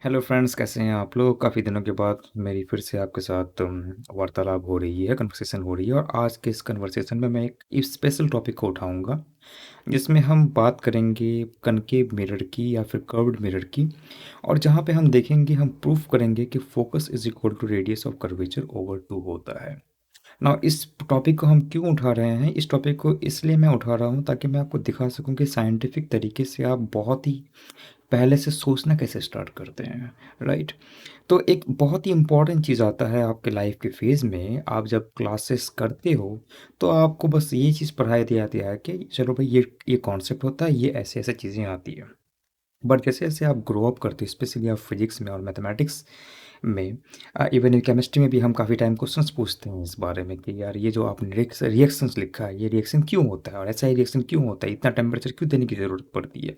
Hello friends, कैसे हैं आप लोग? काफ़ी दिनों के बाद मेरी फिर से आपके साथ वार्तालाप हो रही है, कन्वर्सेशन हो रही है। और आज के इस कन्वर्सेशन में मैं एक स्पेशल टॉपिक को उठाऊंगा, जिसमें हम बात करेंगे कनकेव मिरर की या फिर कर्व्ड मिरर की। और जहां पे हम देखेंगे, हम प्रूफ करेंगे कि focus is equal to radius of curvature over 2 होता है। ना इस टॉपिक को हम क्यों उठा रहे हैं? इस टॉपिक को इसलिए मैं उठा रहा हूँ ताकि मैं आपको दिखा सकूँ कि साइंटिफिक तरीके से आप बहुत ही पहले से सोचना कैसे स्टार्ट करते हैं, राइट? तो एक बहुत ही इम्पोर्टेंट चीज़ आता है आपके लाइफ के फेज़ में। आप जब क्लासेस करते हो तो आपको बस ये चीज़ पढ़ाया दिया जाता है कि चलो भाई ये कॉन्सेप्ट होता है, ये ऐसे ऐसे चीज़ें आती है। बट जैसे जैसे आप ग्रो अप करते हो, स्पेशली आप फिजिक्स में और मैथमेटिक्स में, इवन केमिस्ट्री में भी हम काफ़ी टाइम क्वेश्चंस पूछते हैं इस बारे में कि यार ये जो आपने रिएक्शंस लिखा है, ये रिएक्शन क्यों होता है और ऐसा ही रिएक्शन क्यों होता है, इतना टेम्परेचर क्यों देने की ज़रूरत पड़ती है।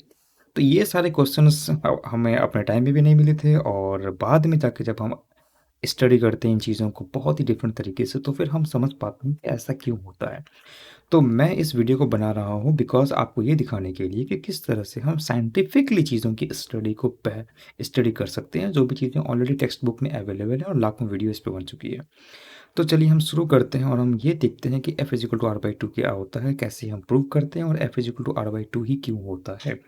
तो ये सारे क्वेश्चंस हमें अपने टाइम में भी नहीं मिले थे, और बाद में जाके जब हम स्टडी करते हैं इन चीज़ों को बहुत ही डिफरेंट तरीके से, तो फिर हम समझ पाते हैं कि ऐसा क्यों होता है। तो मैं इस वीडियो को बना रहा हूँ बिकॉज़ आपको ये दिखाने के लिए कि किस तरह से हम साइंटिफिकली चीज़ों की स्टडी को स्टडी कर सकते हैं, जो भी चीज़ें ऑलरेडी टेक्स्ट बुक में अवेलेबल है और लाखों वीडियो इस पे बन चुकी है। तो चलिए हम शुरू करते हैं और हम ये देखते हैं कि F is equal to R by two क्या होता है, कैसे हम प्रूव करते हैं, और F is equal to R by two ही क्यों होता है।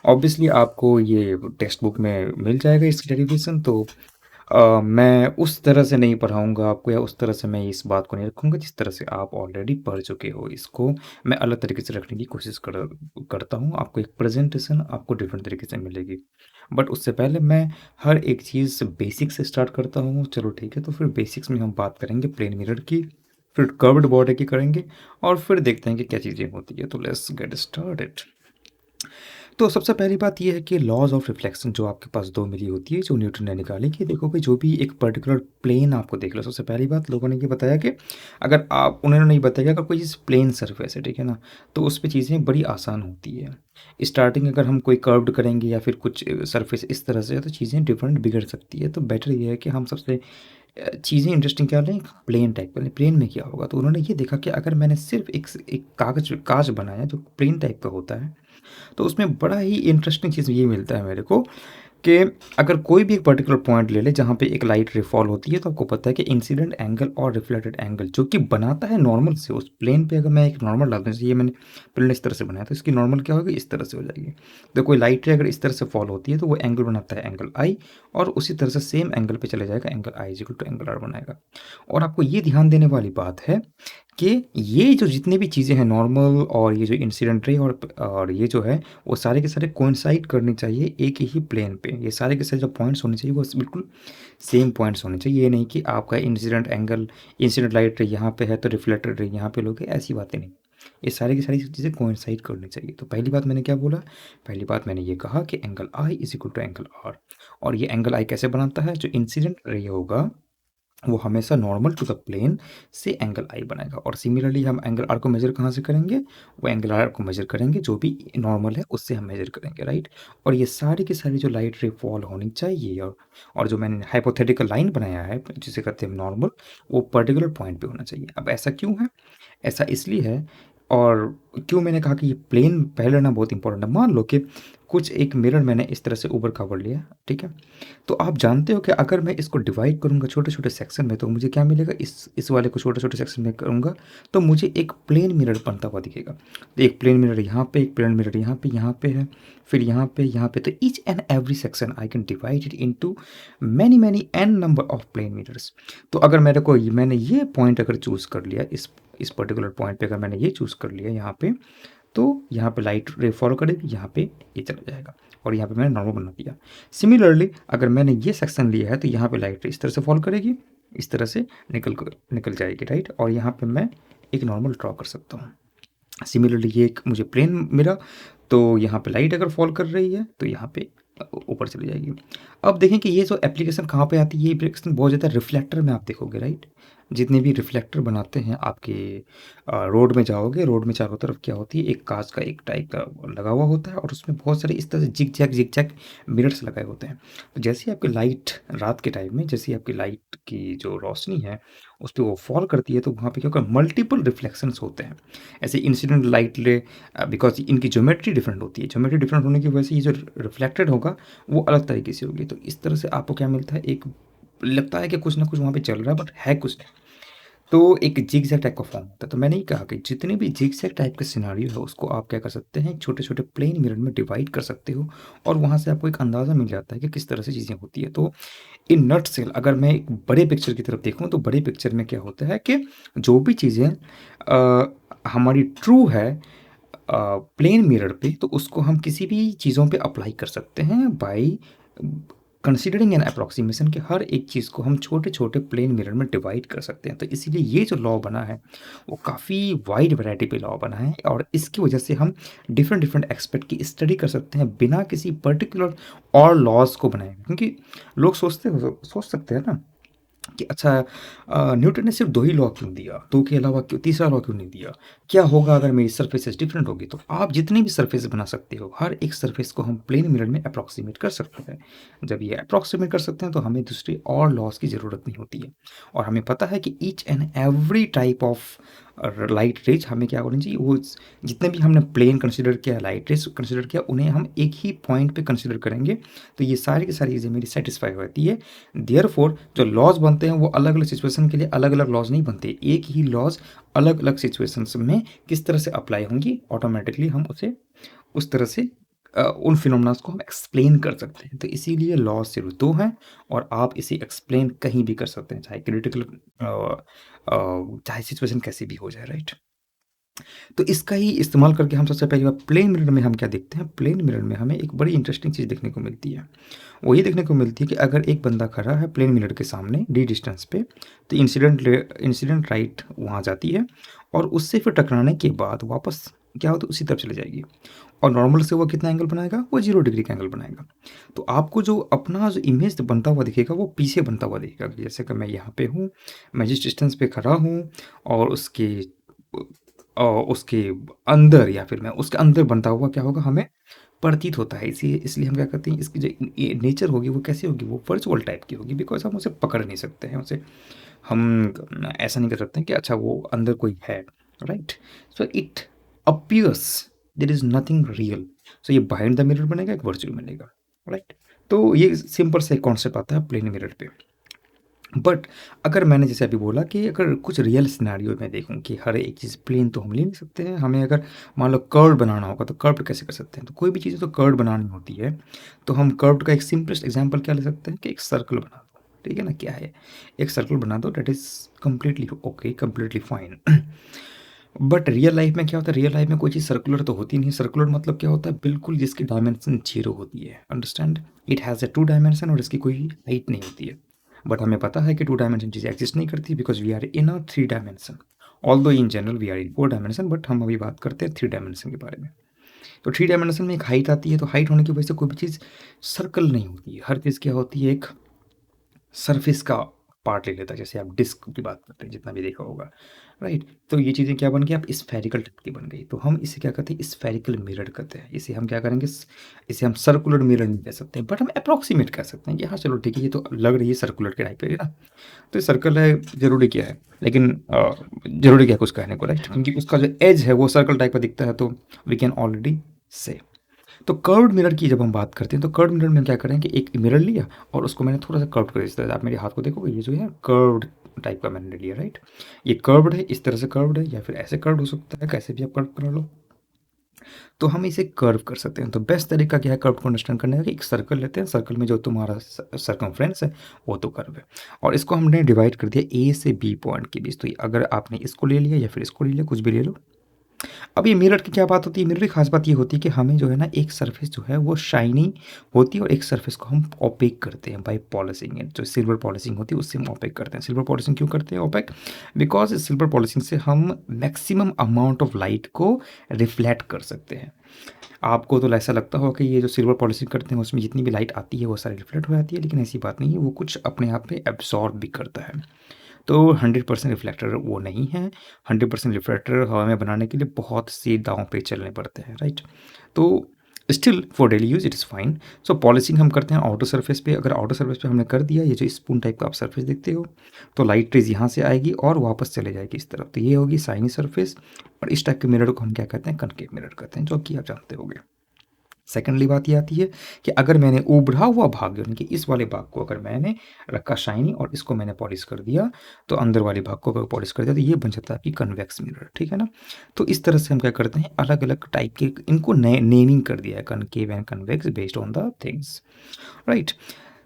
ऑब्वियसली आपको ये टेक्स्ट बुक में मिल जाएगा इसकी डेरिवेशन। तो मैं उस तरह से नहीं पढ़ाऊँगा आपको, या उस तरह से मैं इस बात को नहीं रखूँगा जिस तरह से आप ऑलरेडी पढ़ चुके हो। इसको मैं अलग तरीके से रखने की कोशिश करता हूँ। आपको एक प्रेज़ेंटेशन आपको डिफरेंट तरीके से मिलेगी। बट उससे पहले मैं हर एक चीज़ बेसिक से स्टार्ट करता हूँ। चलो ठीक है, तो फिर बेसिक्स में हम बात करेंगे प्लेन मिरर की, फिर कर्व्ड बॉर्डर की करेंगे, और फिर देखते हैं कि क्या चीज़ें होती है। तो लेट्स गेट स्टार्टेड। तो सबसे पहली बात ये है कि लॉज ऑफ रिफ्लेक्शन जो आपके पास 2 मिली होती है, जो न्यूटन ने निकाली, कि देखो भाई जो भी एक पर्टिकुलर प्लेन आपको देख लो। सबसे पहली बात लोगों ने ये बताया कि अगर आप उन्होंने नहीं बताया कि अगर कोई चीज़ प्लेन सरफेस है, ठीक है ना, तो उस पे चीज़ें बड़ी आसान होती है। स्टार्टिंग अगर हम कोई कर्व्ड करेंगे या फिर कुछ सरफेस इस तरह से है, तो चीज़ें डिफरेंट बिगड़ सकती है। तो बेटर ये है कि हम सबसे चीज़ें इंटरेस्टिंग क्या लें, प्लेन टाइप का लें। प्लेन में क्या होगा, तो उन्होंने ये देखा कि अगर मैंने सिर्फ एक काँच बनाया जो प्लेन टाइप का होता है, तो उसमें बड़ा ही इंटरेस्टिंग चीज़ ये मिलता है मेरे को कि अगर कोई भी एक पर्टिकुलर पॉइंट ले ले जहाँ पे एक लाइट रे फॉल होती है, तो आपको पता है कि इंसिडेंट एंगल और रिफ्लेक्टेड एंगल जो कि बनाता है नॉर्मल से, उस प्लेन पे अगर मैं एक नॉर्मल डालता हूँ, जैसे ये मैंने प्लेन इस तरह से बनाया, तो इसकी नॉर्मल क्या होगी, इस तरह से हो जाएगी। तो कोई लाइट रे अगर इस तरह से फॉल होती है, तो वो एंगल बनाता है एंगल आई, और उसी तरह से सेम एंगल पे चले जाएगा, angle i equal to angle r बनाएगा। और आपको ये ध्यान देने वाली बात है कि ये जो जितनी भी चीज़ें हैं नॉर्मल, और ये जो इंसिडेंट रे और ये जो है, वो सारे के सारे कोइंसाइड करने चाहिए एक ही प्लेन पे। ये सारे के सारे जो पॉइंट्स होने चाहिए वो बिल्कुल सेम पॉइंट्स होने चाहिए। ये नहीं कि आपका इंसिडेंट लाइट रे यहाँ पे है तो रिफ्लेक्टेड रे यहाँ पे लोगे, ऐसी बातें नहीं। ये सारी की सारी चीज़ें कोइंसाइड करनी चाहिए। तो पहली बात मैंने क्या बोला, पहली बात मैंने ये कहा कि angle I is equal to angle r. और ये एंगल आई कैसे बनाता है, जो इंसिडेंट रे होगा वो हमेशा नॉर्मल टू द प्लेन से एंगल आई बनाएगा। और सिमिलरली हम एंगल आर को मेजर कहाँ से करेंगे, वो एंगल आर को मेजर करेंगे जो भी नॉर्मल है उससे हम मेजर करेंगे, राइट। और ये सारी की सारी जो लाइट रे फॉल होनी चाहिए, और जो मैंने हाइपोथेटिकल लाइन बनाया है जिसे कहते हैं नॉर्मल, वो पर्टिकुलर पॉइंट पे होना चाहिए। अब ऐसा क्यों है, ऐसा इसलिए है। और क्यों मैंने कहा कि ये प्लेन पहले रहना बहुत इंपॉर्टेंट है। मान लो कि कुछ एक मिरर मैंने इस तरह से ऊपर कवर लिया, ठीक है। तो आप जानते हो कि अगर मैं इसको डिवाइड करूँगा छोटे-छोटे सेक्शन में, तो मुझे क्या मिलेगा, इस वाले को छोटे-छोटे सेक्शन में करूँगा, तो मुझे एक प्लेन मिरर बनता हुआ दिखेगा। तो एक प्लेन मिरर यहाँ पे, एक प्लेन मिरर यहाँ पे है, फिर यहाँ पे, यहाँ पे। तो each and every section I can divide it into many n number of plane mirrors. तो अगर मैंने ये पॉइंट अगर चूज़ कर लिया, इस पर्टिकुलर पॉइंट पे अगर मैंने ये चूज़ कर लिया यहाँ पे, तो यहाँ पे लाइट रे फॉलो करेगी, यहाँ पे ये चला जाएगा, और यहाँ पे मैंने नॉर्मल बना दिया। सिमिलरली अगर मैंने ये सेक्शन लिया है, तो यहाँ पे लाइट रे इस तरह से फॉलो करेगी, इस तरह से निकल जाएगी, राइट। और यहाँ पे मैं एक नॉर्मल ड्रॉ कर सकता हूँ। सिमिलरली ये एक मुझे प्लेन मिला, तो यहाँ पे लाइट अगर फॉल कर रही है, तो यहाँ पे ऊपर चली जाएगी। अब देखें कि ये जो एप्लीकेशन कहाँ पे आती है, ये एप्लीकेशन बहुत ज़्यादा रिफ्लेक्टर में आप देखोगे, राइट। जितने भी रिफ्लेक्टर बनाते हैं आपके रोड में जाओगे, रोड में चारों तरफ क्या होती है, एक कांच का एक टाइप का लगा हुआ होता है और उसमें बहुत सारे इस तरह से जिग जैग मिरर्स लगाए होते हैं। तो जैसे ही आपकी लाइट रात के टाइम में जैसे ही आपकी लाइट की जो रोशनी है उस पे वो फॉल करती है, तो वहाँ पे क्या होगा, मल्टीपल रिफ्लेक्शंस होते हैं। ऐसे इंसिडेंट लाइट ले, बिकॉज इनकी ज्योमेट्री डिफरेंट होती है, ज्योमेट्री डिफरेंट होने की वजह से ये जो रिफ्लेक्टेड होगा वो अलग तरीके से होगी। तो इस तरह से आपको क्या मिलता है, एक लगता है कि कुछ ना कुछ वहाँ पे चल रहा है बट है कुछ नहीं। तो एक जिगजैग टाइप का फॉर्म होता है। तो मैंने ही कहा कि जितने भी जिगजैग टाइप के सिनारियो है उसको आप क्या कर सकते हैं, छोटे छोटे प्लेन मिरर में डिवाइड कर सकते हो और वहाँ से आपको एक अंदाज़ा मिल जाता है कि किस तरह से चीज़ें होती है। तो इन नटसेल अगर मैं एक बड़े पिक्चर की तरफ देखूँ तो बड़े पिक्चर में क्या होता है कि जो भी चीज़ें हमारी ट्रू है प्लेन मिरर पे, तो उसको हम किसी भी चीज़ों पे अप्लाई कर सकते हैं बाय कंसीडरिंग एन अप्रॉक्सीमेशन के हर एक चीज़ को हम छोटे छोटे प्लेन मिरर में डिवाइड कर सकते हैं। तो इसीलिए ये जो लॉ बना है वो काफ़ी वाइड वैरायटी पे लॉ बना है और इसकी वजह से हम डिफरेंट डिफरेंट एक्सपेक्ट की स्टडी कर सकते हैं बिना किसी पर्टिकुलर और लॉज को बनाए। क्योंकि लोग सोच सकते हैं ना कि अच्छा, न्यूटन ने सिर्फ 2 ही लॉ क्यों दिया? 2 के अलावा क्यों तीसरा लॉ क्यों नहीं दिया? क्या होगा अगर मेरी सरफेसेस डिफरेंट होगी? तो आप जितनी भी सरफेस बना सकते हो, हर एक सरफेस को हम प्लेन मिरर में अप्रॉक्सीमेट कर सकते हैं। जब ये अप्रॉक्सीमेट कर सकते हैं तो हमें दूसरे और लॉज़ की ज़रूरत नहीं होती है। और हमें पता है कि each and every type of light rays हमें क्या करनी चाहिए, वो जितने भी हमने प्लेन कंसिडर किया, लाइट रेज कंसिडर किया, उन्हें हम एक ही पॉइंट पे कंसिडर करेंगे। तो ये सारी की सारी चीज़ें मेरी सेटिस्फाई होती है। देयरफॉर जो लॉज बनते हैं वो अलग अलग सिचुएशन के लिए अलग अलग लॉज नहीं बनते, एक ही लॉज अलग अलग सिचुएशंस में किस तरह से अप्लाई होंगी, ऑटोमेटिकली हम उसे उस तरह से उन फिनोमेनास को हम एक्सप्लेन कर सकते हैं। तो इसीलिए लॉ सिर्फ 2 हैं और आप इसे एक्सप्लेन कहीं भी कर सकते हैं, चाहे क्रिटिकल चाहे सिचुएशन कैसी भी हो जाए, राइट? तो इसका ही इस्तेमाल करके हम सबसे पहली बार प्लेन मिरर में हम क्या देखते हैं, प्लेन मिरर में हमें एक बड़ी इंटरेस्टिंग चीज़ देखने को मिलती है। वो ये देखने को मिलती है कि अगर एक बंदा खड़ा है प्लेन मिरर के सामने डी डिस्टेंस पे, तो इंसिडेंट लाइट वहाँ जाती है और उससे फिर टकराने के बाद वापस क्या होता है, उसी तरफ चली जाएगी और नॉर्मल से वो कितना एंगल बनाएगा, वो 0 डिग्री का एंगल बनाएगा। तो आपको जो अपना जो इमेज बनता हुआ दिखेगा वो पीछे बनता हुआ दिखेगा। जैसे कि मैं यहाँ पे हूँ, मैं जिस डिस्टेंस पे खड़ा हूँ और उसके अंदर या फिर मैं उसके अंदर बनता हुआ क्या होगा, हमें प्रतीत होता है। इसी इसलिए हम क्या करते हैं, इसकी जो नेचर होगी वो कैसी होगी, वो वर्चुअल टाइप की होगी, बिकॉज हम उसे पकड़ नहीं सकते हैं, उसे हम ऐसा नहीं कर सकते हैं कि अच्छा वो अंदर कोई है, right? So it appears there is nothing real. So ये बिहाइंड द मिरर बनेगा, एक वर्चुअल बनेगा, राइट? तो ये सिंपल सा कॉन्सेप्ट आता है प्लेन मिरर पे। बट अगर मैंने जैसे अभी बोला कि अगर कुछ रियल सिनेरियो में देखूं कि हर एक चीज़ प्लेन तो हम ले नहीं सकते हैं, हमें अगर मान लो कर्व बनाना होगा तो कर्व कैसे कर सकते हैं? तो कोई भी चीज़ तो कर्व बनानी होती है, तो हम कर्व का एक सिंपलेस्ट एग्जांपल क्या ले सकते हैं कि एक सर्कल बना दो, ठीक है ना? क्या है, एक सर्कल बना दो, that is completely okay, completely fine. But real life में क्या होता है, रियल लाइफ में कोई चीज़ सर्कुलर तो होती नहीं। सर्कुलर मतलब क्या होता है, बिल्कुल जिसकी डायमेंशन जीरो होती है, understand? It has a 2 dimension और इसकी कोई हाइट नहीं होती है। बट हमें पता है कि 2 डायमेंशन चीज़ें एग्जिस्ट नहीं करती because we are in a 3 dimension. Although in general we are in 4 dimension, but हम अभी बात करते हैं 3 डायमेंशन के बारे में। तो 3 डायमेंशन में एक हाइट आती है, तो हाइट होने की वजह से कोई भी चीज़ सर्कल नहीं होती है। हर चीज़ क्या होती है, एक सरफेस का पार्ट ले लेता है। जैसे आप डिस्क की बात करते हैं, जितना भी देखा होगा, राइट? तो ये चीज़ें क्या बन गई, आप स्फेरिकल टाइप की बन गई। तो हम इसे क्या कहते हैं, स्फेरिकल मिरर कहते हैं। इसे हम क्या करेंगे, इसे हम सर्कुलर मिरर नहीं कह सकते, बट हम अप्रॉक्सीमेट कह सकते हैं कि हाँ चलो ठीक है, ये तो लग रही है सर्कुलर के टाइप है ना। तो ये सर्कल है, ज़रूरी क्या है, लेकिन ज़रूरी क्या है कुछ कहने को, राइट? क्योंकि उसका जो एज है वो सर्कल टाइप का दिखता है, तो वी कैन ऑलरेडी से। तो कर्व्ड मिरर की जब हम बात करते हैं तो कर्व्ड मिरर में हम क्या करें कि एक मिरर लिया और उसको मैंने थोड़ा सा कर्व्ड कर दिया। इस तरह से आप मेरे हाथ को देखोगे, ये जो है कर्व्ड टाइप का मैंने लिया, राइट? ये कर्व्ड है, इस तरह से कर्व्ड है या फिर ऐसे कर्व्ड हो सकता है, कैसे भी आप कर्व कर लो। तो हम इसे कर्व कर सकते हैं। तो बेस्ट तरीका क्या है कर्व को अंडरस्टैंड करने का, कि एक सर्कल लेते हैं, सर्कल में जो तुम्हारा सर्कमफ्रेंस है वो तो कर्व है और इसको हमने डिवाइड कर दिया ए से बी पॉइंट के बीच। तो अगर आपने इसको ले लिया या फिर इसको ले लिया, कुछ भी ले लो। अब ये मिरर की क्या बात होती है, मिरर की खास बात ये होती है कि हमें जो है ना, एक सरफेस जो है वो शाइनी होती है और एक सरफेस को हम ओपेक करते हैं बाय पॉलिशिंग इट। जो सिल्वर पॉलिशिंग होती है उससे हम ओपेक करते हैं। सिल्वर पॉलिशिंग क्यों करते हैं ओपेक? बिकॉज सिल्वर पॉलिशिंग से हम मैक्सिमम अमाउंट ऑफ लाइट को रिफ्लेक्ट कर सकते हैं। आपको तो ऐसा लगता होगा कि ये जो सिल्वर पॉलिशिंग करते हैं उसमें जितनी भी लाइट आती है वो सारी रिफ्लेक्ट हो जाती है, लेकिन ऐसी बात नहीं है, वो कुछ अपने आप में एब्जॉर्ब भी करता है। तो 100% रिफ्लेक्टर वो नहीं है। 100% रिफ्लेक्टर हवा में बनाने के लिए बहुत से दांव पे चलने पड़ते हैं, राइट? तो still for daily use it is fine. So polishing हम करते हैं आउटर सरफेस पे। अगर आउटर सरफेस पे हमने कर दिया, ये जो स्पून टाइप का आप सरफेस देखते हो, तो लाइट रेज यहाँ से आएगी और वापस चले जाएगी इस तरफ, तो ये होगी शाइनी सरफेस। और इस टाइप के मिरर को हम क्या कहते हैं? कनकेव मिरर कहते हैं, जो कि आप जानते होंगे। सेकेंडली बात ये आती है कि अगर मैंने उभरा हुआ भाग, यानी कि इस वाले भाग को अगर मैंने रखा शाइनी और इसको मैंने पॉलिश कर दिया, तो अंदर वाले भाग को अगर पॉलिश कर दिया तो ये बन जाता है आपकी कन्वेक्स मिरर, ठीक है ना? तो इस तरह से हम क्या करते हैं, अलग अलग टाइप के इनको नेमिंग कर दिया है, concave and convex based on the things, right?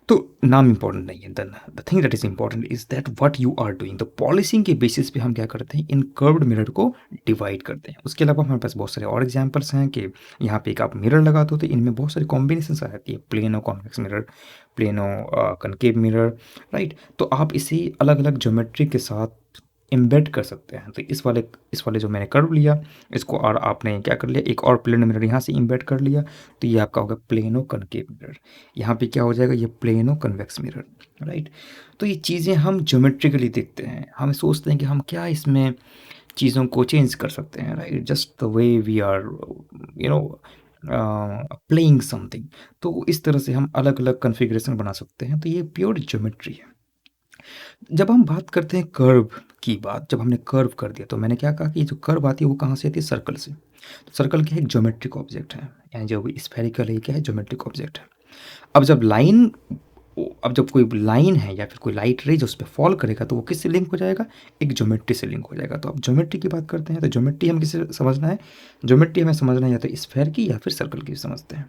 तो नाम इंपॉर्टेंट नहीं है। The thing that is important is that what you are doing. तो पॉलिशिंग के बेसिस पे हम क्या करते हैं, इन कर्व्ड मिरर को डिवाइड करते हैं। उसके अलावा हमारे पास बहुत सारे और एग्जांपल्स हैं कि यहाँ पे एक आप मिरर लगा दो तो इनमें बहुत सारी कॉम्बिनेशन आ जाती है, plano convex mirror, plano concave mirror, right? तो आप इसे अलग अलग ज्योमेट्री के साथ एम्बेड कर सकते हैं। तो इस वाले जो मैंने कर्व लिया, इसको और आपने क्या कर लिया, एक और प्लेन मिरर यहाँ से एम्बेड कर लिया, तो ये आपका होगा प्लेनो कनकेव मिरर। यहाँ पे क्या हो जाएगा, ये प्लेनो कन्वेक्स मिरर, राइट? तो ये चीज़ें हम ज्योमेट्रिकली देखते हैं, हम सोचते हैं कि हम क्या इसमें चीज़ों को चेंज कर सकते हैं, right? Just the way we are you know playing something. तो इस तरह से हम अलग अलग कन्फिग्रेशन बना सकते हैं। तो ये प्योर ज्योमेट्री है। जब हम बात करते हैं कर्व की बात, जब हमने कर्व कर दिया, तो मैंने क्या कहा कि जो कर्व आती है वो कहाँ से आती है? सर्कल से। तो सर्कल क्या है? एक ज्योमेट्रिक ऑब्जेक्ट है, यानी जो भी स्फेरिकल है, क्या है? ज्योमेट्रिक ऑब्जेक्ट है। अब जब कोई लाइन है या फिर कोई लाइट रे जो उस पर फॉल करेगा, तो वो किससे लिंक हो जाएगा? एक ज्योमेट्री से लिंक हो जाएगा। तो अब ज्योमेट्री की बात करते हैं, तो ज्योमेट्री हम किससे समझना है? ज्योमेट्री हमें समझना है या तो स्फेयर की या फिर सर्कल की समझते हैं।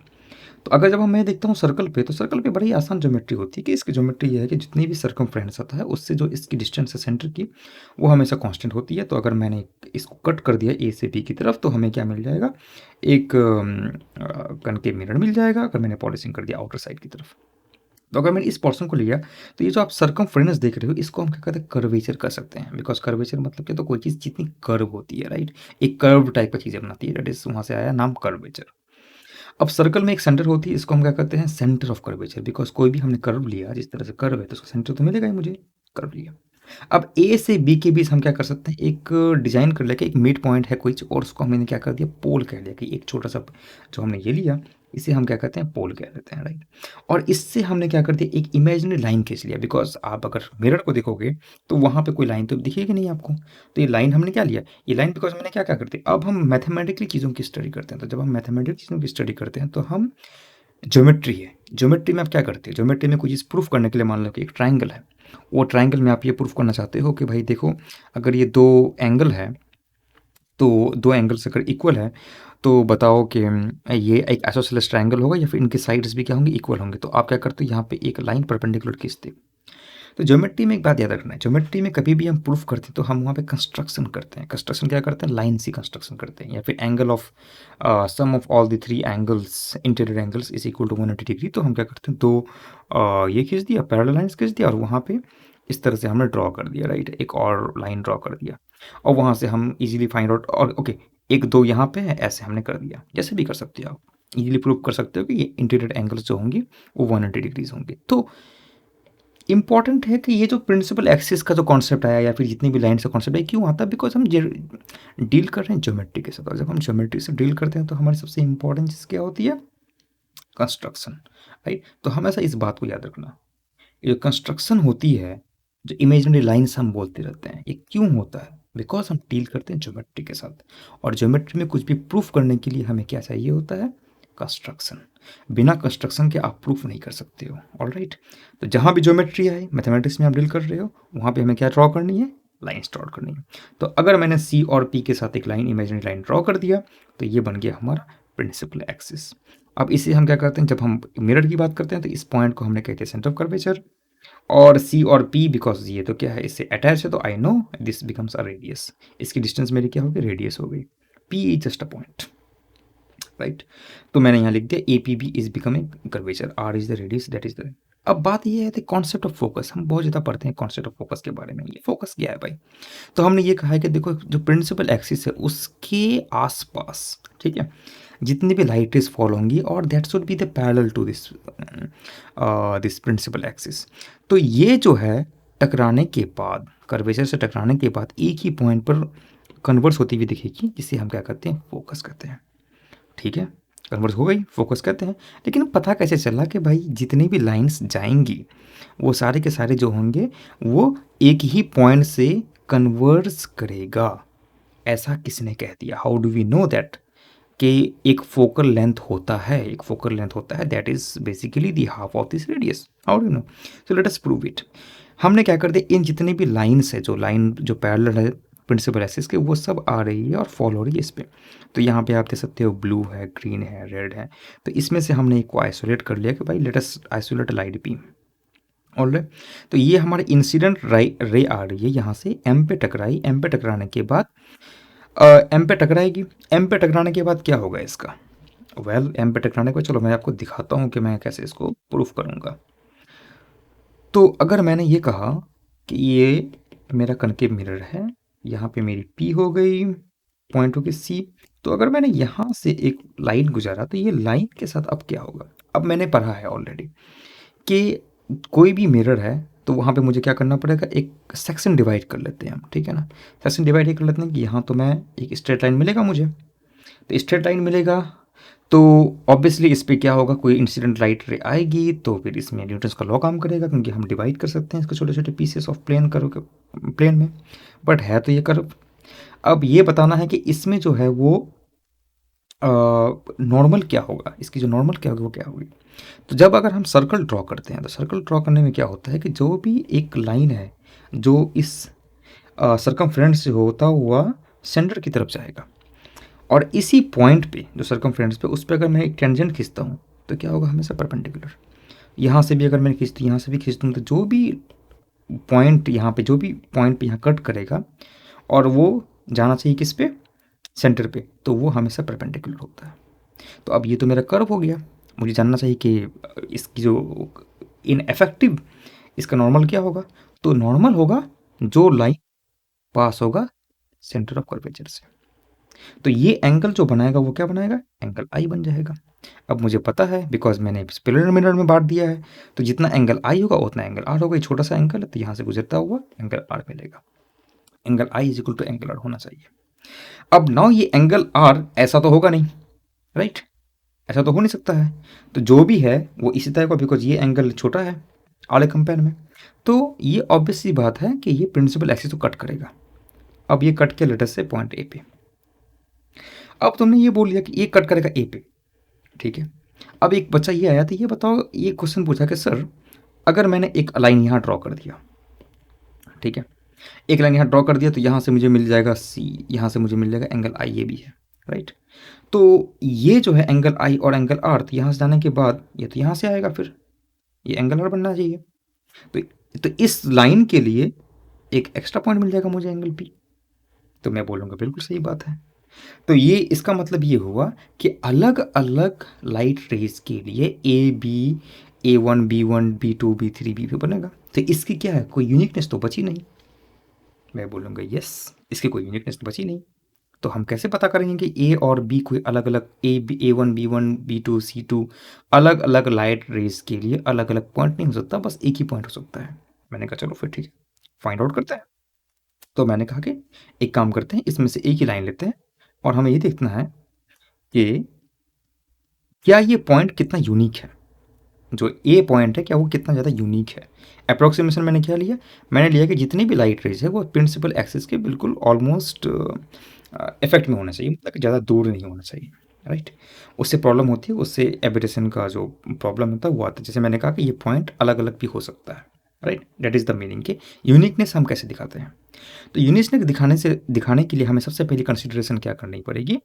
तो अगर जब मैं देखता हूँ सर्कल पे, तो सर्कल पे बड़ी आसान ज्योमेट्री होती है कि इसकी ज्योमेट्री ये है कि जितनी भी सर्कमफ्रेंस आता है उससे जो इसकी डिस्टेंस है सेंटर की, वो हमेशा कांस्टेंट होती है। तो अगर मैंने इसको कट कर दिया ए से बी की तरफ, तो हमें क्या मिल जाएगा? एक कनकेव मिरर मिल जाएगा, अगर मैंने पॉलिशिंग कर दिया आउटर साइड की तरफ। तो अगर मैंने इस पोर्शन को लिया, तो ये जो आप सर्कमफ्रेंस देख रहे हो, इसको हम क्या कहते हैं? कर्वेचर कर सकते हैं। बिकॉज कर्वेचर मतलब क्या? तो कोई चीज़ जितनी कर्व होती है, राइट? एक कर्व टाइप का चीज़ें बनाती है, दैट इज वहाँ से आया नाम कर्वेचर। अब सर्कल में एक सेंटर होती है, इसको हम क्या कहते हैं? Centre of curvature. बिकॉज कोई भी हमने कर्व लिया, जिस तरह से कर्व है, तो उसका सेंटर तो मिलेगा ही मुझे, कर्व लिया। अब ए से बी के बीच हम क्या कर सकते हैं? एक डिजाइन कर लेके एक मिड पॉइंट है कोई, और उसको हमने क्या कर दिया? पोल कह लिया, कि एक छोटा सा जो हमने ये लिया, इसे हम क्या कहते हैं? पोल कह देते हैं, राइट? और इससे हमने क्या कर दिया? एक इमेजिनरी लाइन खींच लिया। बिकॉज आप अगर मिरर को देखोगे, तो वहाँ पे कोई लाइन तो दिखेगी नहीं आपको। तो ये लाइन हमने क्या लिया? ये लाइन बिकॉज मैंने क्या क्या करते हैं, अब हम मैथमेटिकली चीज़ों की स्टडी करते हैं। तो जब हम मैथमेटिकली चीज़ों की स्टडी करते हैं, तो हम ज्योमेट्री है, ज्योमेट्री में आप क्या करते हैं? ज्योमेट्री में कोई चीज़ प्रूफ करने के लिए, मान लो कि एक ट्राइंगल है, वो ट्राइंगल में आप ये प्रूफ करना चाहते हो कि भाई देखो, अगर ये दो एंगल है, तो दो एंगल्स अगर इक्वल है, तो बताओ कि ये एक आइसोसेलेस ट्राइंगल होगा या फिर इनके साइड्स भी क्या होंगे? इक्वल होंगे। तो आप क्या करते हो? यहाँ पे एक लाइन परपेंडिकुलर खींचते हो। तो ज्योमेट्री में एक बात याद रखना है, ज्योमेट्री में कभी भी हम प्रूफ करते हैं, तो हम वहाँ पे कंस्ट्रक्शन करते हैं। कंस्ट्रक्शन क्या करते हैं? लाइन सी कंस्ट्रक्शन करते हैं, या फिर angle of sum of all the three angles, interior angles is equal to 180 degree. तो हम क्या करते हैं? दो ये खींच दिया, पैरेलल लाइंस खींच दिया, और वहाँ पे इस तरह से हमने ड्रॉ कर दिया, राइट? एक और लाइन ड्रॉ कर दिया, और वहाँ से हम इजीली फाइंड आउट, और ओके, एक दो यहाँ पे है, ऐसे हमने कर दिया। जैसे भी कर सकते हो आप, इजीली प्रूव कर सकते हो कि ये इंटीरियर एंगल्स जो होंगे वो 180 डिग्रीज होंगे। तो इम्पॉर्टेंट है कि ये जो प्रिंसिपल एक्सिस का जो कॉन्सेप्ट आया, या फिर जितनी भी लाइन का कॉन्सेप्ट है, क्यों आता है? बिकॉज हम डील कर रहे हैं ज्योमेट्री के साथ, और जब हम ज्योमेट्री से डील करते हैं, तो हमारी सबसे इंपॉर्टेंट चीज़ क्या होती है? Construction, right? तो हमेशा इस बात को याद रखना, ये जो कंस्ट्रक्शन होती है, जो इमेजिनरी लाइन्स हम बोलते रहते हैं, ये क्यों होता है? बिकॉज हम डील करते हैं ज्योमेट्री के साथ, और ज्योमेट्री में कुछ भी प्रूफ करने के लिए हमें क्या चाहिए होता है? कंस्ट्रक्शन। बिना कंस्ट्रक्शन के आप प्रूफ नहीं कर सकते हो, ऑलराइट? तो जहाँ भी ज्योमेट्री है, मैथमेटिक्स में आप डील कर रहे हो, वहाँ पे हमें क्या ड्रॉ करनी है? लाइन ड्रॉ करनी है। तो अगर मैंने सी और पी के साथ एक लाइन, इमेजिनरी लाइन ड्रॉ कर दिया, तो ये बन गया हमारा प्रिंसिपल एक्सिस। अब इसे हम क्या करते हैं? जब हम मिरर की बात करते हैं, तो इस पॉइंट को हमने कहते हैं सेंटर ऑफ कर्वेचर, और सी और पी, बिकॉज ये तो क्या है? इससे अटैच है, तो I know this becomes a radius. इसकी डिस्टेंस मेरी क्या होगी? रेडियस हो गई। P is just a point, right? तो मैंने यहाँ लिख दिया A P B is becoming curvature, R is the radius, that is the. अब बात ये है कॉन्सेप्ट ऑफ फोकस, हम बहुत ज़्यादा पढ़ते हैं कॉन्सेप्ट ऑफ फोकस के बारे में। ये फोकस क्या है भाई? तो हमने ये कहा है कि देखो, जो प्रिंसिपल एक्सिस है उसके आसपास, ठीक है, जितनी भी लाइट रेज फॉल होंगी, और that should be the parallel to this this principal axis. तो ये जो है टकराने के बाद, कर्वेचर से टकराने के बाद एक ही पॉइंट पर कन्वर्स होती हुई दिखेगी, जिसे हम क्या कहते हैं, फोकस कहते हैं। ठीक है, कन्वर्स हो गई, फोकस कहते हैं। लेकिन पता कैसे चला कि भाई जितनी भी लाइंस जाएंगी वो सारे के सारे जो होंगे वो एक ही पॉइंट से कन्वर्स करेगा, ऐसा किसने कह दिया? How do we know that? कि एक फोकल लेंथ होता है, एक फोकल लेंथ होता है that is basically the half of this radius. How do know? So let us prove it. हमने क्या कर दिया, इन जितनी भी लाइन्स है, जो लाइन जो पैरेलल है प्रिंसिपल एक्सिस के, वो सब आ रही है और फॉलो हो रही है इस पे। तो यहाँ पे आप देख सकते हो ब्लू है, ग्रीन है, रेड है। तो इसमें से हमने एक को आइसोलेट कर लिया कि भाई let us isolate light beam. Alright, तो ये हमारी इंसिडेंट रे आ रही है यहाँ से, एम पे टकराई, एम पे टकराने के बाद एम पे टकराएगी। एम पे टकराने के बाद क्या होगा इसका? वेल, एम पे टकराने को, चलो मैं आपको दिखाता हूँ कि मैं कैसे इसको प्रूफ करूँगा। तो अगर मैंने ये कहा कि ये मेरा कनकेव मिरर है, यहाँ पे मेरी पी हो गई, पॉइंट हो गई सी। तो अगर मैंने यहाँ से एक लाइन गुजारा तो ये लाइन के साथ अब क्या होगा? अब मैंने पढ़ा है ऑलरेडी कि कोई भी मिरर है तो वहाँ पे मुझे क्या करना पड़ेगा, एक सेक्शन डिवाइड कर लेते हैं हम, ठीक है ना। सेक्शन डिवाइड ये कर लेते हैं कि यहाँ तो मैं एक स्ट्रेट लाइन मिलेगा मुझे, तो स्ट्रेट लाइन मिलेगा तो ऑब्वियसली इस पे क्या होगा, कोई इंसिडेंट लाइट रे आएगी तो फिर इसमें न्यूटन्स का लॉ काम करेगा, क्योंकि हम डिवाइड कर सकते हैं इसको छोटे छोटे पीसेस ऑफ प्लेन कर्व के प्लेन में, बट है तो ये कर्व। अब ये बताना है कि इसमें जो है वो नॉर्मल क्या होगा, इसकी जो नॉर्मल क्या होगी वो क्या होगी। तो जब अगर हम सर्कल ड्रॉ करते हैं तो सर्कल ड्रॉ करने में क्या होता है कि जो भी एक लाइन है जो इस सरकमफ्रेंस से होता हुआ सेंटर की तरफ जाएगा, और इसी पॉइंट पे जो सरकमफ्रेंस पे, उस पर अगर मैं एक टेंजेंट खींचता हूँ तो क्या होगा, हमेशा परपेंडिकुलर। यहाँ से भी अगर मैं खींचती, यहाँ से भी खींचता हूँ, तो जो भी पॉइंट यहाँ पे, जो भी पॉइंट पे यहाँ कट करेगा और वो जाना चाहिए किस पे, सेंटर पे, तो वो हमेशा परपेंडिकुलर होता है। तो अब ये तो मेरा कर्व हो गया, मुझे जानना चाहिए कि इसकी जो इन इफेक्टिव इसका नॉर्मल क्या होगा। तो नॉर्मल होगा जो लाइन पास होगा सेंटर ऑफ कर्वेचर से। तो ये एंगल जो बनाएगा वो क्या बनाएगा, एंगल आई बन जाएगा। अब मुझे पता है बिकॉज मैंने स्पेलर मिरर में बांट दिया है, तो जितना एंगल आई होगा उतना एंगल आर होगा। ये छोटा सा एंगल है तो यहाँ से गुजरता हुआ एंगल आर मिलेगा। Angle I is equal to angle r होना चाहिए। अब नाउ ये एंगल आर ऐसा तो होगा नहीं, राइट, ऐसा तो हो नहीं सकता है। तो जो भी है वो इसी तरह का, बिकॉज ये एंगल छोटा है आले कंपेयर में, तो ये ऑब्वियस सी बात है कि ये प्रिंसिपल एक्सिस को कट करेगा। अब ये कट के लेटेस्ट से पॉइंट ए पे। अब तुमने ये बोल लिया कि ये कट करेगा ए पे, ठीक है। अब एक बच्चा ये आया तो ये बताओ, ये क्वेश्चन पूछा कि सर अगर मैंने एक लाइन यहाँ ड्रॉ कर दिया, ठीक है, एक लाइन यहाँ ड्रॉ कर दिया, तो यहाँ से मुझे मिल जाएगा सी, यहाँ से मुझे मिल जाएगा एंगल आई, ये भी है, राइट। तो ये जो है एंगल आई और एंगल आर, तो यहाँ से जाने के बाद ये तो यहाँ से आएगा, फिर ये एंगल आर बनना चाहिए। तो इस लाइन के लिए एक एक्स्ट्रा पॉइंट मिल जाएगा मुझे, एंगल पी। तो मैं बोलूँगा बिल्कुल सही बात है। तो ये इसका मतलब ये हुआ कि अलग अलग लाइट रेज के लिए A1 B1 B2 B3 B4 बनेगा। तो इसकी क्या है, कोई यूनिकनेस तो बची नहीं। मैं बोलूँगा यस, इसकी कोई यूनिकनेस तो बची नहीं। तो हम कैसे पता करेंगे कि ए और बी कोई अलग अलग A1 B1 B2 C2 अलग अलग लाइट रेज के लिए अलग अलग पॉइंट नहीं हो सकता, बस एक ही पॉइंट हो सकता है। मैंने कहा चलो फिर ठीक है, फाइंड आउट करते हैं। तो मैंने कहा कि एक काम करते हैं, इसमें से एक ही लाइन लेते हैं और हमें ये देखना है कि क्या ये पॉइंट कितना यूनिक है। जो ए पॉइंट है क्या वो कितना ज़्यादा यूनिक है। अप्रोक्सीमेशन मैंने क्या लिया, मैंने लिया कि जितनी भी लाइट रेज है वो प्रिंसिपल एक्सिस के बिल्कुल ऑलमोस्ट इफेक्ट में होना चाहिए, मतलब ज़्यादा दूर नहीं होना चाहिए, राइट। उससे प्रॉब्लम होती है, उससे एबिटेशन का जो प्रॉब्लम होता है वो आता है। जैसे मैंने कहा कि ये पॉइंट अलग अलग भी हो सकता है, right. That is the meaning कि यूनिकनेस हम कैसे दिखाते हैं। तो यूनिकनेस दिखाने के लिए हमें सबसे पहली कंसिडरेशन क्या करनी पड़ेगी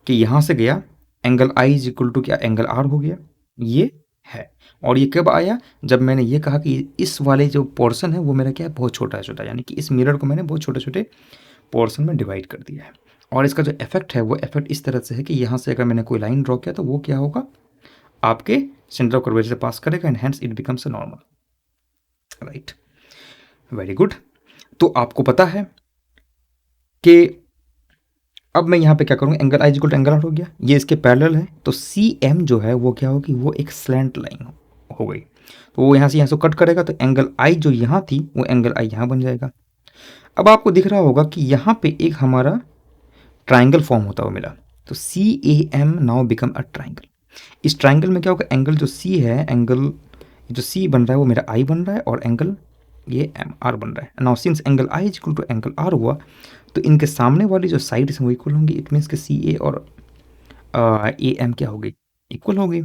कि यहाँ से गया angle I is equal to क्या, एंगल आर हो गया, ये है। और ये कब आया, जब मैंने ये कहा कि इस वाले जो पोर्शन है वो मेरा क्या है, बहुत छोटा है, छोटा, यानी कि इस मिरर को मैंने बहुत छोटे छोटे पोर्शन में डिवाइड कर दिया है। और इसका जो इफेक्ट है वो इफेक्ट इस तरह से है कि यहाँ से अगर मैंने कोई लाइन ड्रॉ किया तो वो क्या होगा, आपके सेंटर ऑफ कर्वेचर से पास करेगा and hence it becomes a normal, right. Very good. तो आपको पता है कि अब मैं यहाँ पे क्या करूँगा, angle i equal to angle r हो गया, ये इसके पैरेलल है, तो सी एम जो है वो क्या होगी, वो एक स्लैंट लाइन हो गई। तो वो यहाँ से कट करेगा तो एंगल आई जो यहाँ थी वो एंगल आई यहाँ बन जाएगा। अब आपको दिख रहा होगा कि यहाँ पे एक हमारा ट्राइंगल फॉर्म होता हुआ मिला। तो C A M now become a triangle. इस ट्राइंगल में क्या होगा, एंगल जो सी है, एंगल जो सी बन रहा है वो मेरा आई बन रहा है और एंगल ये एम आर बन रहा है। Now since angle I is equal to angle r हुआ तो इनके सामने वाली जो साइड है वो इक्वल होंगी। इट मीन्स कि सी ए और ए एम क्या हो गई, इक्वल हो गई।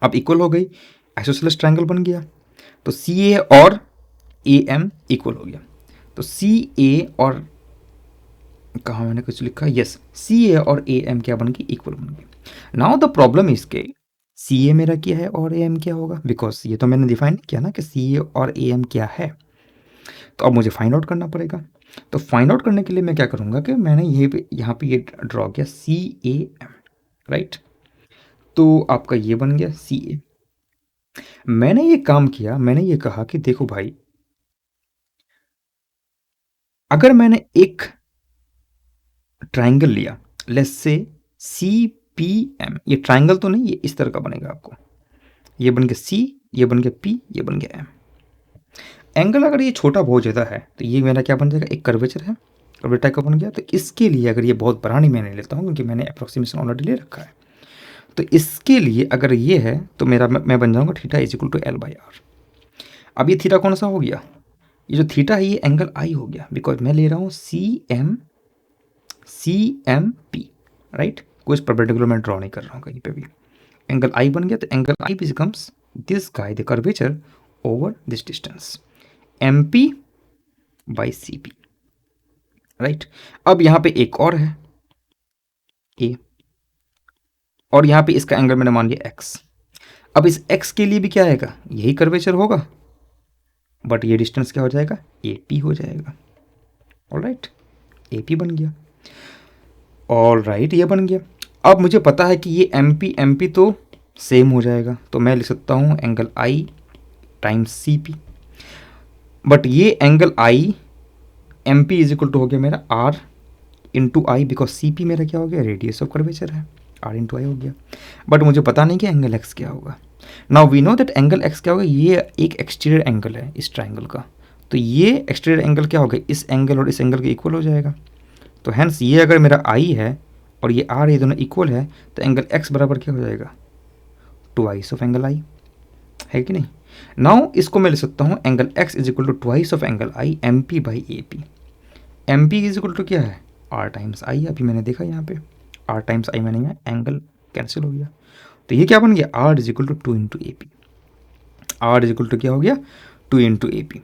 अब इक्वल हो गई, आइसोसेलेस ट्राइंगल बन गया। तो सी ए और ए एम इक्वल हो गया। तो सी ए और कहाँ मैंने कुछ लिखा, यस, सी ए और ए एम क्या बन गई, इक्वल बन गई। नाउ द प्रॉब्लम इज के सी ए मेरा क्या है और ए एम क्या होगा, बिकॉज ये तो मैंने डिफाइन नहीं किया ना कि सी ए और ए एम क्या है। तो अब मुझे फाइंड आउट करना पड़ेगा। तो फाइंड आउट करने के लिए मैं क्या करूँगा कि मैंने यहाँ पे ये ड्रॉ किया सी ए एम, राइट। तो आपका ये बन गया सी ए। मैंने ये काम किया, मैंने ये कहा कि देखो भाई, अगर मैंने एक ट्राइंगल लिया, let's say C P M, ये ट्राइंगल तो नहीं, ये इस तरह का बनेगा आपको, ये बन गया सी, ये बन गया पी, ये बन गया एम। एंगल अगर ये छोटा बहुत ज़्यादा है तो ये मेरा क्या बन जाएगा, एक कर्वेचर है, कर्वेचर टाइप का बन गया। तो इसके लिए अगर ये बहुत बड़ा नहीं मैंने लेता हूँ क्योंकि मैंने अप्रोक्सीमेशन ऑलरेडी ले रखा है, तो इसके लिए अगर ये है तो मेरा मैं बन जाऊँगा theta is equal to l by r. अब ये थीटा कौन सा हो गया, ये जो थीटा है ये एंगल आई हो गया, बिकॉज मैं ले रहा हूँ सी एम पी, राइट। कुछ परपेंडिकुलर मैं ड्रॉ नहीं कर रहा हूँ कहीं पे भी। एंगल आई बन गया तो angle I becomes this guy the curvature over this distance M P by C P, right. अब यहाँ पे एक और है ए, और यहाँ पे इसका एंगल मैंने मान लिया एक्स। अब इस एक्स के लिए भी क्या आएगा, यही कर्वेचर होगा, बट ये डिस्टेंस क्या हो जाएगा, ए पी हो जाएगा। ऑल राइट, ए पी बन गया। ऑल राइट, ये बन गया। अब मुझे पता है कि ये एम पी तो सेम हो जाएगा, तो मैं लिख सकता हूँ angle I times C P. But ये angle I M P is equal to हो गया मेरा R into I, because C P मेरा क्या हो गया, रेडियस ऑफ कर्वेचर है, आर इंटू आई हो गया। बट मुझे पता नहीं कि एंगल एक्स क्या होगा। Now we know that angle x क्या होगा, ये एक एक्सटीरियर एंगल है इस ट्राइंगल का, तो ये एक्सटीरियर एंगल क्या होगा, इस एंगल और इस एंगल के इक्वल हो जाएगा। तो हैंस ये अगर मेरा आई है और ये आर, ये दोनों इक्वल है, तो एंगल एक्स बराबर क्या हो जाएगा, ट्वाइस ऑफ एंगल आई, है कि नहीं। नाउ इसको मैं लिख सकता हूँ angle x is equal to twice of angle I M P by A P. M P is equal to क्या है, आर टाइम्स आई। अभी मैंने देखा यहाँ पे आर टाइम्स आई, मैंने यहाँ एंगल कैंसिल हो गया, तो ये क्या बन गया, r is equal to two into A P. R is equal to क्या हो गया, टू इंटू ए पी।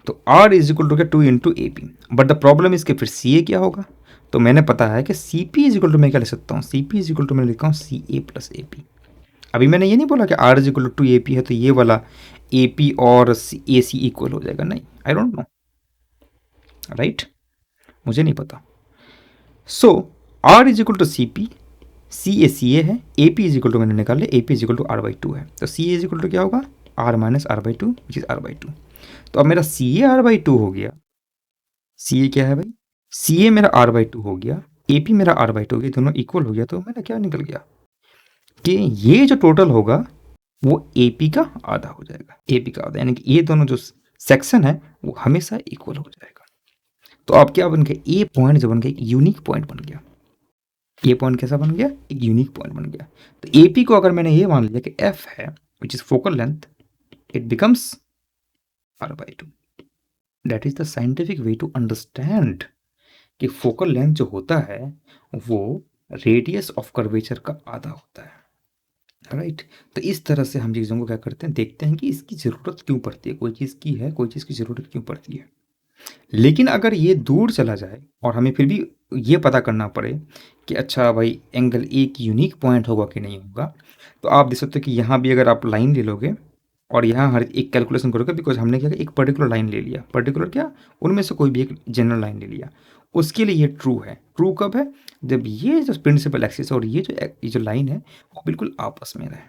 तो आर इज इक्वल टू क्या, two into A P. But the problem इसके फिर सी ए क्या होगा, तो मैंने पता है कि C P is equal to मैं क्या लिख सकता हूँ, C P is equal to मैं लिखा हूँ सी ए प्लस ए पी। अभी मैंने ये नहीं बोला कि R is equal to A P है तो ये वाला ए पी और ए सी इक्वल हो जाएगा, नहीं, आई डोंट नो, राइट, मुझे नहीं पता। So R is equal to C A है, A P is equal to मैंने निकाल लिया, A P is equal to R by two है, तो C A is equal to क्या होगा, R minus R by two which is R by two. तो अब मेरा C A R by two हो गया, सी ए क्या है भाई, सी ए मेरा आर बाई टू हो गया, ए पी मेरा आर बाई टू हो गया, दोनों इक्वल हो गया। तो मेरा क्या निकल गया कि ये जो टोटल होगा वो ए पी का आधा हो जाएगा, ए पी का आधा, यानी कि ये दोनों जो सेक्शन है वो हमेशा इक्वल हो जाएगा। तो अब क्या बन गया, ए पॉइंट जो बन गया एक यूनिक पॉइंट बन गया। ये पॉइंट कैसा बन गया, एक यूनिक पॉइंट बन गया। तो ए पी को अगर मैंने ये मान लिया कि एफ है which is focal length, it becomes R by two. That is the scientific way to understand कि फोकल लेंथ जो होता है वो रेडियस ऑफ कर्वेचर का आधा होता है, राइट। तो इस तरह से हम चीज़ों को क्या करते हैं, देखते हैं कि इसकी ज़रूरत क्यों पड़ती है, कोई चीज़ की है, कोई चीज़ की ज़रूरत क्यों पड़ती है। लेकिन अगर ये दूर चला जाए और हमें फिर भी ये पता करना पड़े कि अच्छा भाई एंगल एक यूनिक पॉइंट होगा कि नहीं होगा, तो आप देख सकते हो कि यहाँ भी अगर आप लाइन ले लोगे और यहाँ हर एक कैलकुलेशन करोगे, बिकॉज हमने क्या एक पर्टिकुलर लाइन ले लिया, पर्टिकुलर क्या, उनमें से कोई भी एक जनरल लाइन ले लिया, उसके लिए ये ट्रू है। ट्रू कब है, जब ये जो प्रिंसिपल एक्सिस और ये जो लाइन है वो बिल्कुल आपस में रहे,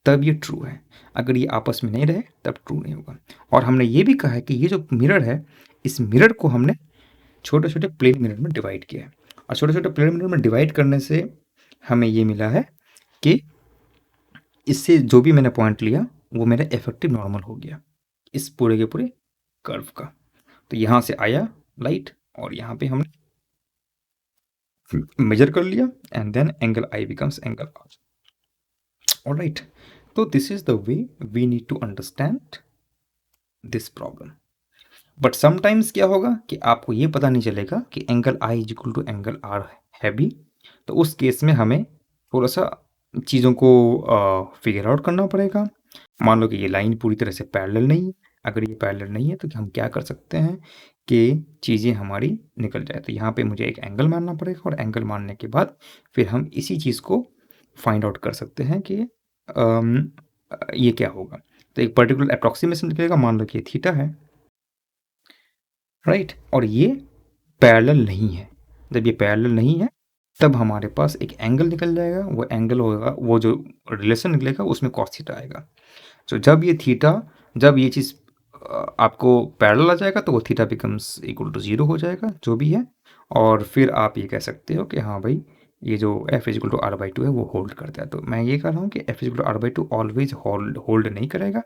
तब ये ट्रू है। अगर ये आपस में नहीं रहे तब ट्रू नहीं होगा। और हमने ये भी कहा है कि ये जो मिरर है, इस मिरर को हमने छोटे छोटे प्लेन मिरर में डिवाइड किया है, और छोटे छोटे प्लेन मिरर में डिवाइड करने से हमें ये मिला है कि इससे जो भी मैंने पॉइंट लिया वो मेरा इफेक्टिव नॉर्मल हो गया इस पूरे के पूरे कर्व का। तो यहाँ से आया लाइट और यहाँ पे हमने मेजर कर लिया and then angle I becomes angle R. Alright, तो this is the way we need to understand this problem. But sometimes क्या होगा कि आपको ये पता नहीं चलेगा कि angle I is equal to angle R है भी, तो उस केस में हमें थोड़ा सा चीज़ों को फिगर आउट करना पड़ेगा। मान लो कि ये लाइन पूरी तरह से पैरेलल नहीं है। अगर ये पैरेलल नहीं है तो हम क्या कर सकते हैं कि चीज़ें हमारी निकल जाए। तो यहाँ पे मुझे एक एंगल मानना पड़ेगा और एंगल मानने के बाद फिर हम इसी चीज़ को फाइंड आउट कर सकते हैं कि ये क्या होगा। तो एक पर्टिकुलर अप्रॉक्सीमेशन निकलेगा, मान लो कि ये थीटा है, राइट, और ये पैरेलल नहीं है। जब ये पैरेलल नहीं है तब हमारे पास एक एंगल निकल जाएगा, वो एंगल होगा, वो जो रिलेशन निकलेगा उसमें कॉस थीटा आएगा। तो जब ये थीटा, जब ये चीज़ आपको पैरेलल आ जाएगा तो वो थीटा बिकम्स इक्वल टू 0 हो जाएगा जो भी है, और फिर आप ये कह सकते हो कि हाँ भाई ये जो F is equal to R by two है वो होल्ड करता है। तो मैं ये कह रहा हूँ कि F is equal to R by two always hold नहीं करेगा।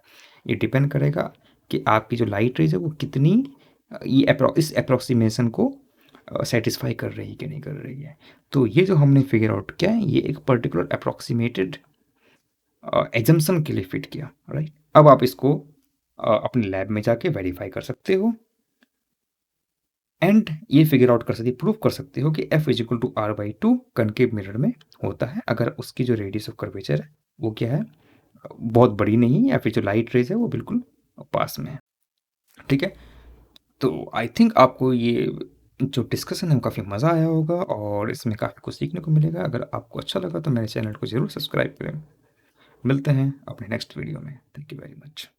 ये डिपेंड करेगा कि आपकी जो लाइट रेज है वो कितनी इस अप्रोक्सीमेशन को सेटिस्फाई कर रही है कि नहीं कर रही है। तो ये जो हमने फिगर आउट किया है ये एक पर्टिकुलर अप्रोक्सीमेटेड एजम्पशन के लिए फिट किया, राइट। अब आप इसको अपने लैब में जाके वेरीफाई कर सकते हो एंड ये फिगर आउट कर सकते, प्रूव कर सकते हो कि F is equal to R by two concave mirror में होता है अगर उसकी जो रेडियस ऑफ कर्वेचर है वो क्या है, बहुत बड़ी नहीं है, या फिर जो लाइट रेज है वो बिल्कुल पास में है। ठीक है, तो आई थिंक आपको ये जो डिस्कशन है वो काफ़ी मज़ा आया होगा और इसमें काफ़ी कुछ सीखने को मिलेगा। अगर आपको अच्छा लगा तो मेरे चैनल को ज़रूर सब्सक्राइब करें। मिलते हैं अपने नेक्स्ट वीडियो में। Thank you very much.